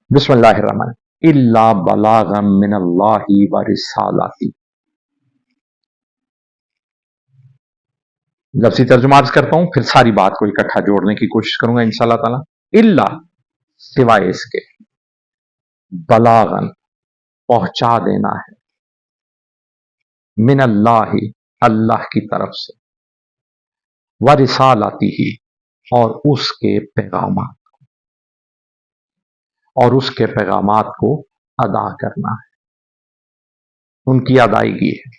बिस्मिल्लाहिर्रहमान इल्ला बलागम मिनल्लाहि व रिसालाती। लफ्ज़ी तर्जुमा अर्ज करता हूं, फिर सारी बात को इकट्ठा जोड़ने की कोशिश करूंगा इंशाअल्लाह ताला। इल्ला सिवाय इसके, बलागन पहुंचा देना है, मिनल्लाहि अल्लाह की तरफ से, व रिसालाती ही और उसके पैगामात, और उसके पैगामात को अदा करना है, उनकी अदायगी है।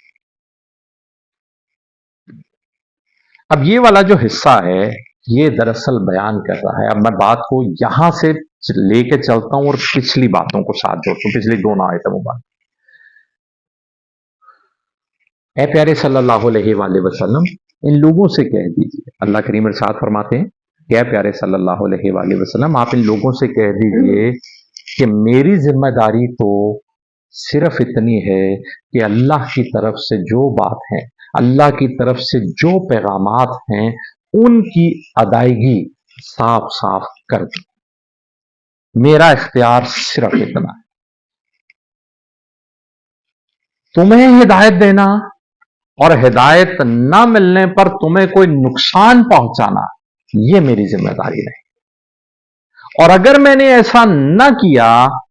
अब ये वाला जो हिस्सा है ये दरअसल बयान कर रहा है, अब मैं बात को यहां से लेके चलता हूं और पिछली बातों को साथ जोड़ता हूं, पिछली दोनों आयतों मुबारक। ऐ प्यारे सल्लल्लाहु अलैहि वसल्लम, इन लोगों से कह दीजिए, अल्लाह करीम इरशाद फरमाते हैं कि ऐ प्यारे सल्लल्लाहु अलैहि वसल्लम, आप इन लोगों से कह दीजिए कि मेरी जिम्मेदारी तो सिर्फ इतनी है कि अल्लाह की तरफ से जो बात है, अल्लाह की तरफ से जो पैगामात हैं, उनकी अदायगी साफ साफ कर दो। मेरा इख्तियार सिर्फ इतना है, तुम्हें हिदायत देना और हिदायत ना मिलने पर तुम्हें कोई नुकसान पहुंचाना, यह मेरी जिम्मेदारी नहीं। और अगर मैंने ऐसा ना किया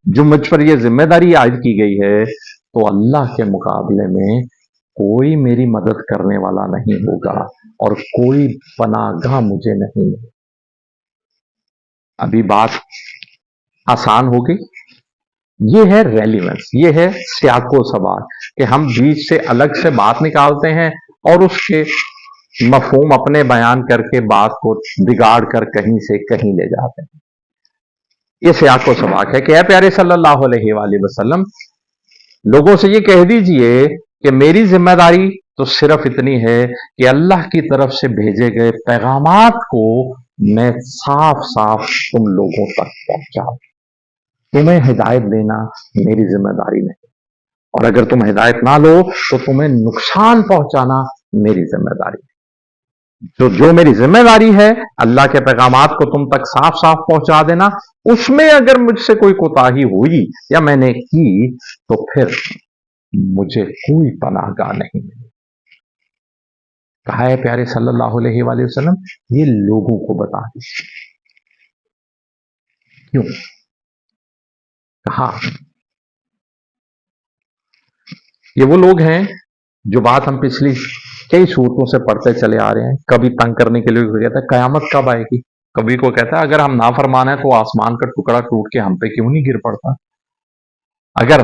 जो मुझ पर यह जिम्मेदारी आयद की गई है, तो अल्लाह के मुकाबले में कोई मेरी मदद करने वाला नहीं होगा और कोई पनागाह मुझे नहीं मिलेगा। अभी बात आसान हो गई। ये है रेलिवेंस, ये है सियाको सवाल कि हम बीच से अलग से बात निकालते हैं और उसके मफहूम अपने बयान करके बात को बिगाड़ कर कहीं से कहीं ले जाते हैं। ये सियाको सवाल है कि ऐ प्यारे सल्लल्लाहु अलैहि वसल्लम, लोगों से ये कह दीजिए कि मेरी जिम्मेदारी तो सिर्फ इतनी है कि अल्लाह की तरफ से भेजे गए पैगामात को मैं साफ साफ तुम लोगों तक पहुंचा। तुम्हें हिदायत देना मेरी जिम्मेदारी नहीं, और अगर तुम हिदायत ना लो तो तुम्हें नुकसान पहुंचाना मेरी जिम्मेदारी। जो मेरी जिम्मेदारी है, अल्लाह के पैगामात को तुम तक साफ साफ पहुंचा देना, उसमें अगर मुझसे कोई कोताही हुई या मैंने की तो फिर मुझे कोई पनाहगाह नहीं मिली। कहा है प्यारे सल्लल्लाहु अलैहि वसल्लम, ये लोगों को बता दीजिए। क्यों कहा? ये वो लोग हैं जो बात हम पिछली कई सूरतों से पढ़ते चले आ रहे हैं। कभी तंग करने के लिए कहता है कयामत कब आएगी, कभी को कहता है अगर हम ना फरमान है तो आसमान का टुकड़ा टूट के हम पे क्यों नहीं गिर पड़ता। अगर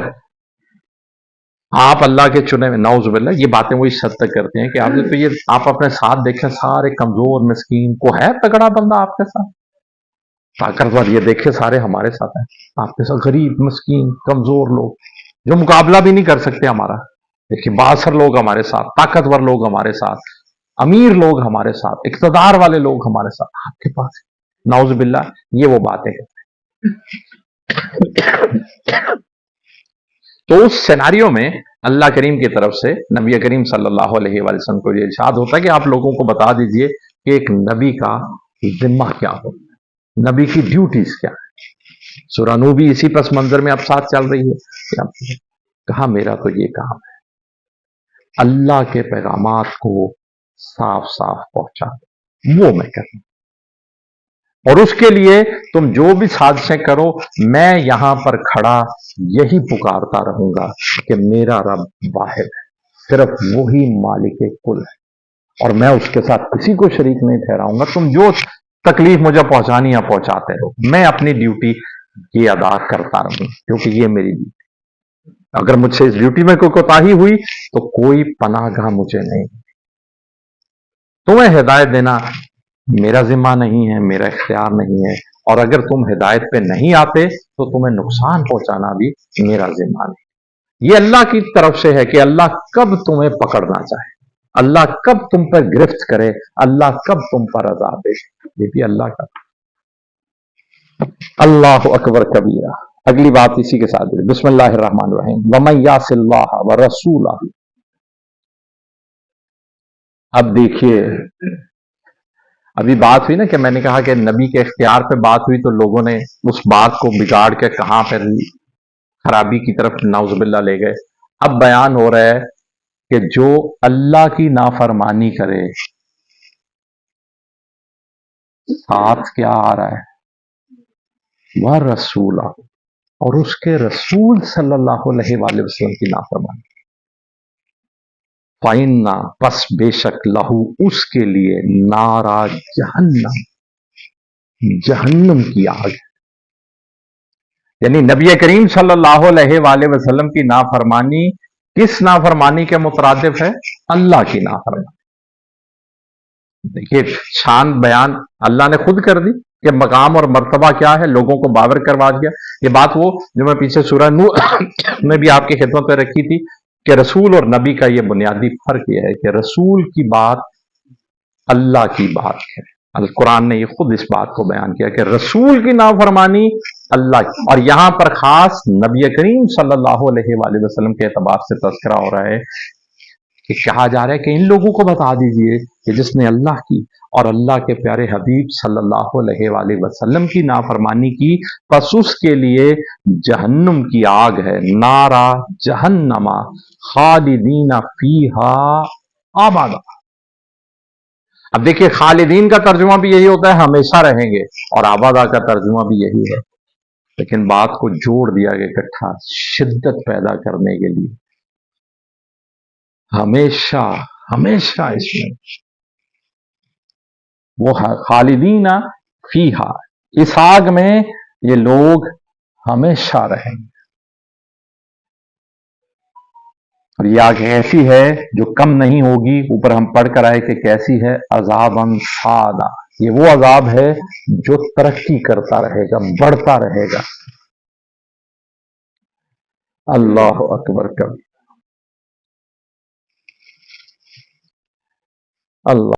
आप अल्लाह के चुने में, नाउज़ुबिल्लाह, ये बातें वो इस हद तक करते हैं कि आपने तो ये आप अपने साथ देखें सारे कमजोर मिस्कीन को, है तगड़ा बंदा आपके साथ, ताकतवर ये देखे सारे हमारे साथ हैं, आपके साथ गरीब मिस्कीन कमजोर लोग जो मुकाबला भी नहीं कर सकते हमारा। देखिए बासर लोग हमारे साथ, ताकतवर लोग हमारे साथ, अमीर लोग हमारे साथ, इक़्तिदार वाले लोग हमारे साथ, आपके पास नाउज़ुबिल्लाह ये वो बातें हैं। तो उस सिनारियो में अल्लाह करीम की तरफ से नबी करीम सल्लल्लाहु अलैहि वसल्लम को ये इरशाद होता है कि आप लोगों को बता दीजिए कि एक नबी का जिम्मा क्या होता है, नबी की ड्यूटीज क्या है। सूरह नूह भी इसी पस मंजर में अब साथ चल रही है। कहा मेरा तो ये काम है, अल्लाह के पैगामात को साफ साफ पहुंचा दो, वो मैं करूं, और उसके लिए तुम जो भी साजिशें करो मैं यहां पर खड़ा यही पुकारता रहूंगा कि मेरा रब वाहिद है, सिर्फ वही मालिक कुल है, और मैं उसके साथ किसी को शरीक नहीं ठहराऊंगा। तुम जो तकलीफ मुझे पहुंचानी है पहुंचाते रहो, मैं अपनी ड्यूटी ये अदा करता रहूं, क्योंकि ये मेरी ड्यूटी। अगर मुझसे इस ड्यूटी में कोई कोताही हुई तो कोई पनाहगाह मुझे नहीं। तुम्हें हिदायत देना मेरा जिम्मा नहीं है, मेरा इख्तियार नहीं है, और अगर तुम हिदायत पे नहीं आते तो तुम्हें नुकसान पहुंचाना भी मेरा जिम्मा नहीं। ये अल्लाह की तरफ से है कि अल्लाह कब तुम्हें पकड़ना चाहे, अल्लाह कब तुम पर गिरफ्त करे, अल्लाह कब तुम पर अज़ाब दे, ये भी अल्लाह का। अल्लाह अकबर कबीरा। अगली बात इसी के साथ बिस्मिल्लाहिर्रहमानिर्रहीम, वमन यासिल्लाह व रसूलहू। अब देखिए अभी बात हुई ना कि मैंने कहा कि नबी के इख्तियार पे बात हुई तो लोगों ने उस बात को बिगाड़ के कहां पर खराबी की तरफ नाउजुबिल्ला ले गए। अब बयान हो रहा है कि जो अल्लाह की नाफरमानी करे, साथ क्या आ रहा है, वह रसूल, और उसके रसूल सल्लल्लाहु अलैहि वसल्लम की नाफरमानी, फाइन्ना, बस बेशक, लहू, उसके लिए, नारा जहन्नम, जहन्नम की आग। यानी नबी करीम सल्लल्लाहु अलैहि वसल्लम की नाफरमानी किस नाफरमानी के मुतरादिफ है? अल्लाह की नाफरमानी। देखिए शान बयान अल्लाह ने खुद कर दी कि मकाम और मर्तबा क्या है, लोगों को बावर करवा दिया। ये बात वो जो मैं पीछे सूरह नूह में भी आपकी खिदमत में रखी थी कि रसूल और नबी का ये बुनियादी फर्क यह है कि रसूल की बात अल्लाह की बात है। अल कुरान ने ये खुद इस बात को बयान किया कि रसूल की नाफरमानी अल्लाह की, और यहां पर खास नबी करीम सल्लल्लाहु अलैहि वसल्लम के एतबार से तज़किरा हो रहा है कि कहा जा रहा है कि इन लोगों को बता दीजिए कि जिसने अल्लाह की और अल्लाह के प्यारे हबीब सल्लल्लाहु अलैहि वसल्लम की नाफरमानी की, बस उसके लिए जहन्नुम की आग है, नारा जहन्नमा खालिदीना फीहा आबादा। अब देखिए खालिदीन का तर्जुमा भी यही होता है, हमेशा रहेंगे, और आबादा का तर्जुमा भी यही है, लेकिन बात को जोड़ दिया गया इकट्ठा शिद्दत पैदा करने के लिए। हमेशा, हमेशा इसमें वो खालिदीना फीहा, इस आग में ये लोग हमेशा रहेंगे। और ये आग ऐसी है जो कम नहीं होगी। ऊपर हम पढ़ कर आए कि कैसी है, अजाबन सादा, ये वो अजाब है जो तरक्की करता रहेगा, बढ़ता रहेगा। अल्लाह अकबर कबीर। अल्लाह